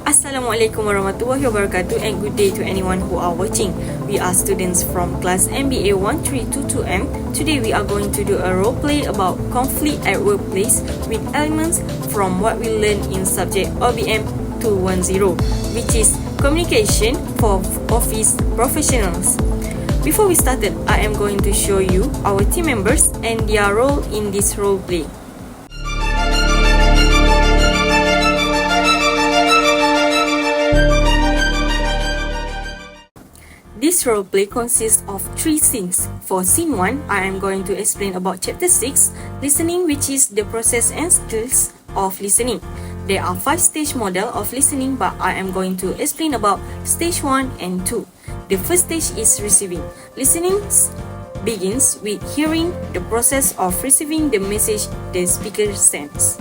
Assalamualaikum warahmatullahi wabarakatuh and good day to anyone who are watching. We are students from class MBA 1322M. Today we are going to do a role play about conflict at workplace with elements from what we learned in subject OBM210, which is communication for office professionals. Before we started, I am going to show you our team members and their role in this role play. This roleplay consists of 3 scenes. For scene 1, I am going to explain about chapter 6, listening, which is the process and skills of listening. There are 5 stage model of listening, but I am going to explain about stage 1 and 2. The first stage is receiving. Listening begins with hearing the process of receiving the message the speaker sends.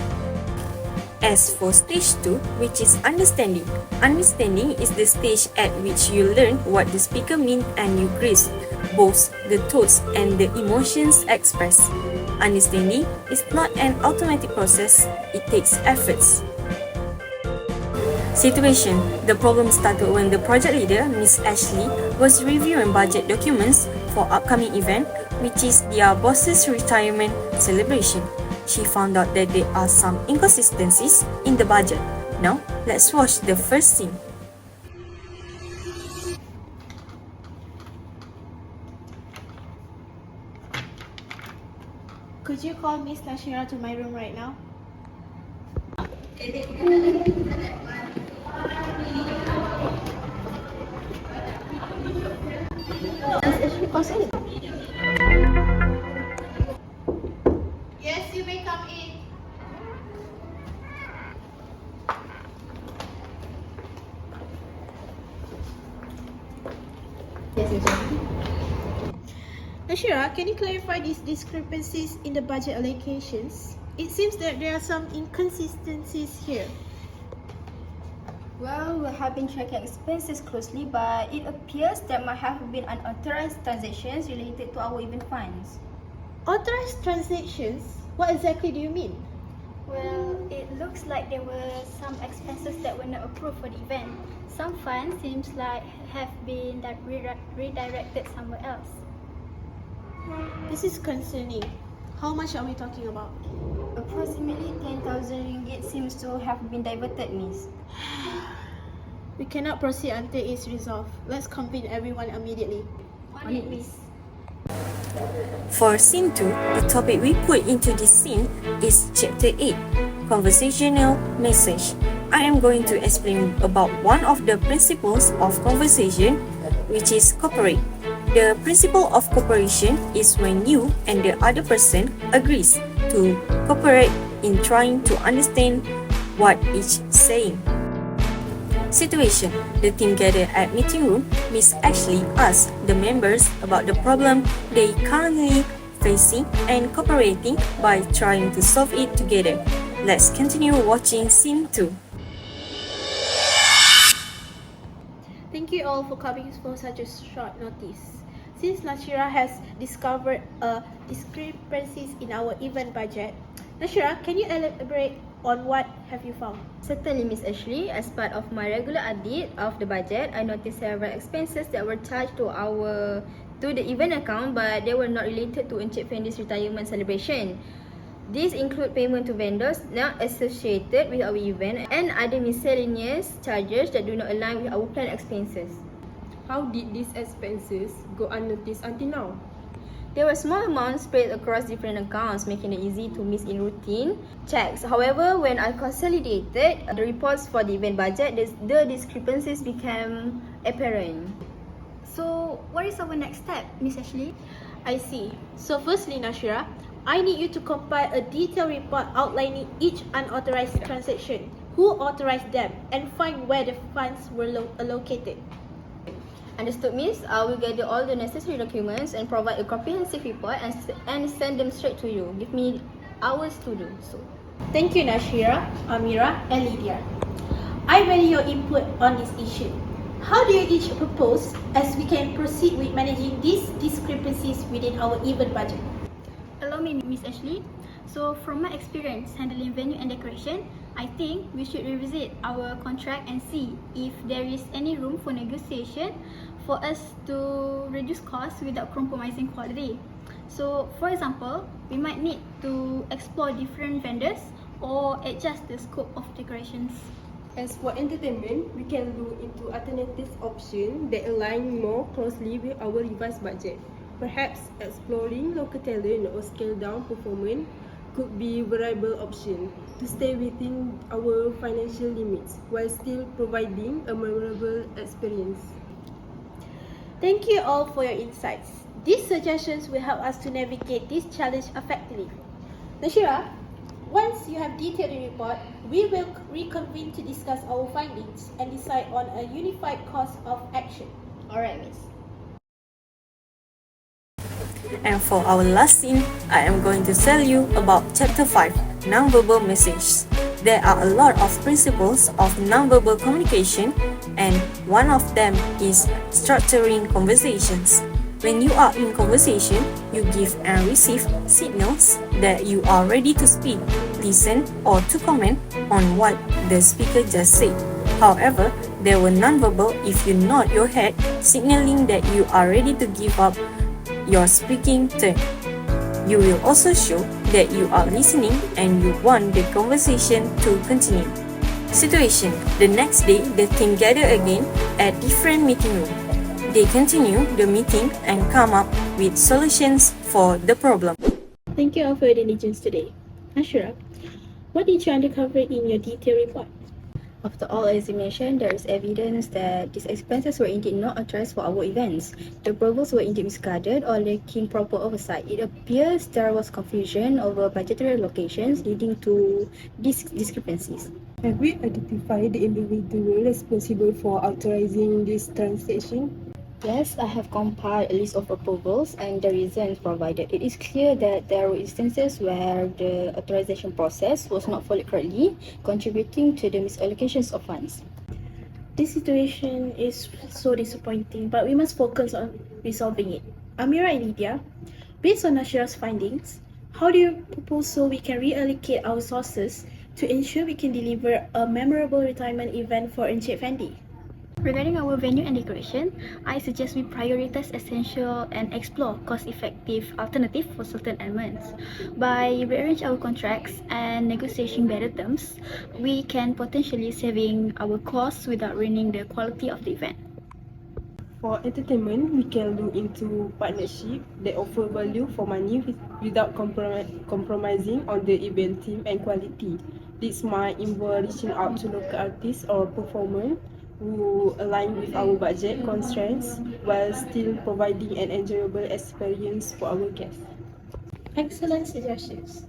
As for stage 2, which is understanding. Understanding is the stage at which you learn what the speaker means and you grasp both the thoughts and the emotions expressed. Understanding is not an automatic process, it takes efforts. Situation. The problem started when the project leader, Miss Ashley, was reviewing budget documents for upcoming event, which is their boss's retirement celebration. She found out that there are some inconsistencies in the budget. Now, let's watch the first scene. Could you call Miss NASHIRAH to my room right now? Yes, you may come in. NASHIRAH, can you clarify these discrepancies in the budget allocations? It seems that there are some inconsistencies here. Well, we have been tracking expenses closely, but it appears there might have been unauthorized transactions related to our event funds. Authorized transactions? What exactly do you mean? Well, it looks like there were some expenses that were not approved for the event. Some funds seems like have been redirected somewhere else. This is concerning. How much are we talking about? Approximately 10,000 ringgit seems to have been diverted, Miss. We cannot proceed until it's resolved. Let's convene everyone immediately. On it, Miss. For scene 2, the topic we put into this scene is chapter 8, conversational message. I am going to explain about one of the principles of conversation, which is cooperate. The principle of cooperation is when you and the other person agrees to cooperate in trying to understand what each saying. Situation. The team gathered at meeting room. Miss Ashley asked the members about the problem they currently facing and cooperating by trying to solve it together. Let's continue watching scene 2. Thank you all for coming for such a short notice. Since NASHIRAH has discovered discrepancies in our event budget, NASHIRAH, can you elaborate on what have you found? Certainly, Miss Ashley. As part of my regular audit of the budget, I noticed several expenses that were charged to the event account, but they were not related to Encik Fendi's retirement celebration. These include payment to vendors not associated with our event and other miscellaneous charges that do not align with our planned expenses. How did these expenses go unnoticed until now? There were small amounts spread across different accounts, making it easy to miss in routine checks. However, when I consolidated the reports for the event budget, the discrepancies became apparent. So, what is our next step, Miss Ashley? I see. So firstly, NASHIRAH, I need you to compile a detailed report outlining each unauthorized transaction, who authorized them, and find where the funds were allocated. Understood, Miss. I will gather all the necessary documents and provide a comprehensive report and send them straight to you. Give me hours to do so. Thank you, NASHIRAH, AMIRA, and LYDIA. I value your input on this issue. How do you each propose as we can proceed with managing these discrepancies within our event budget? Allow me, Miss Ashley. So, from my experience handling venue and decoration, I think we should revisit our contract and see if there is any room for negotiation for us to reduce costs without compromising quality. So, for example, we might need to explore different vendors or adjust the scope of decorations. As for entertainment, we can look into alternative options that align more closely with our revised budget. Perhaps exploring local talent or scale down performance could be a viable option to stay within our financial limits while still providing a memorable experience. Thank you all for your insights. These suggestions will help us to navigate this challenge effectively. Nashirah, once you have detailed the report, we will reconvene to discuss our findings and decide on a unified course of action. Alright, Miss. And for our last scene, I am going to tell you about Chapter 5, Nonverbal Messages. There are a lot of principles of nonverbal communication, and one of them is structuring conversations. When you are in conversation, you give and receive signals that you are ready to speak, listen, or to comment on what the speaker just said. However, they were nonverbal if you nod your head, signaling that you are ready to give up your speaking turn. You will also show that you are listening and you want the conversation to continue. Situation: the next day, the team gather again at different meeting room. They continue the meeting and come up with solutions for the problem. Thank you all for your diligence today. Nashirah, what did you uncover in your detailed report? After all examination, there is evidence that these expenses were indeed not authorized for our events. The approvals were indeed misguided or lacking proper oversight. It appears there was confusion over budgetary allocations leading to these discrepancies. Have we identified the individual responsible for authorizing this transaction? Yes, I have compiled a list of approvals and the reasons provided. It is clear that there were instances where the authorization process was not followed correctly, contributing to the misallocations of funds. This situation is so disappointing, but we must focus on resolving it. AMIRA and LYDIA, based on Nashirah's findings, how do you propose so we can reallocate our sources to ensure we can deliver a memorable retirement event for Encik Fendi? Regarding our venue and decoration, I suggest we prioritize essential and explore cost-effective alternatives for certain elements. By rearranging our contracts and negotiating better terms, we can potentially saving our costs without ruining the quality of the event. For entertainment, we can look into partnership that offer value for money without compromising on the event theme and quality. This might involve reaching out to local artists or performers who align with our budget constraints while still providing an enjoyable experience for our guests. Excellent suggestions.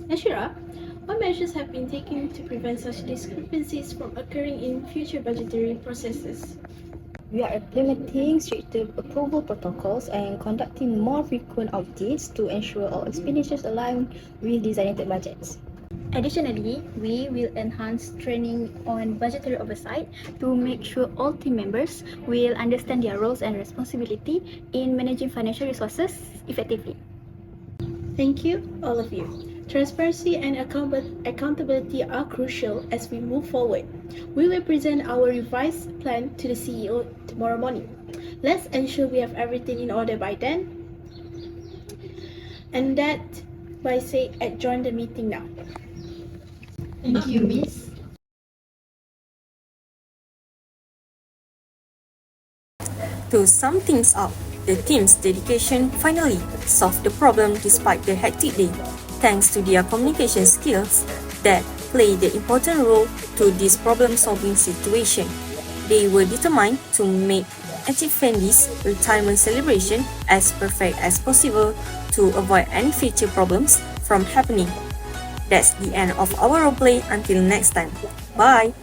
Nashirah, what measures have been taken to prevent such discrepancies from occurring in future budgetary processes? We are implementing stricter approval protocols and conducting more frequent audits to ensure all expenditures align with designated budgets. Additionally, we will enhance training on budgetary oversight to make sure all team members will understand their roles and responsibility in managing financial resources effectively. Thank you, all of you. Transparency and accountability are crucial as we move forward. We will present our revised plan to the CEO tomorrow morning. Let's ensure we have everything in order by then. And that by say adjourn the meeting now. Thank you, Miss. To sum things up, the team's dedication finally solved the problem despite the hectic day, thanks to their communication skills that play the important role to this problem-solving situation. They were determined to make Encik Fendi's retirement celebration as perfect as possible to avoid any future problems from happening. That's the end of our roleplay. Until next time. Bye!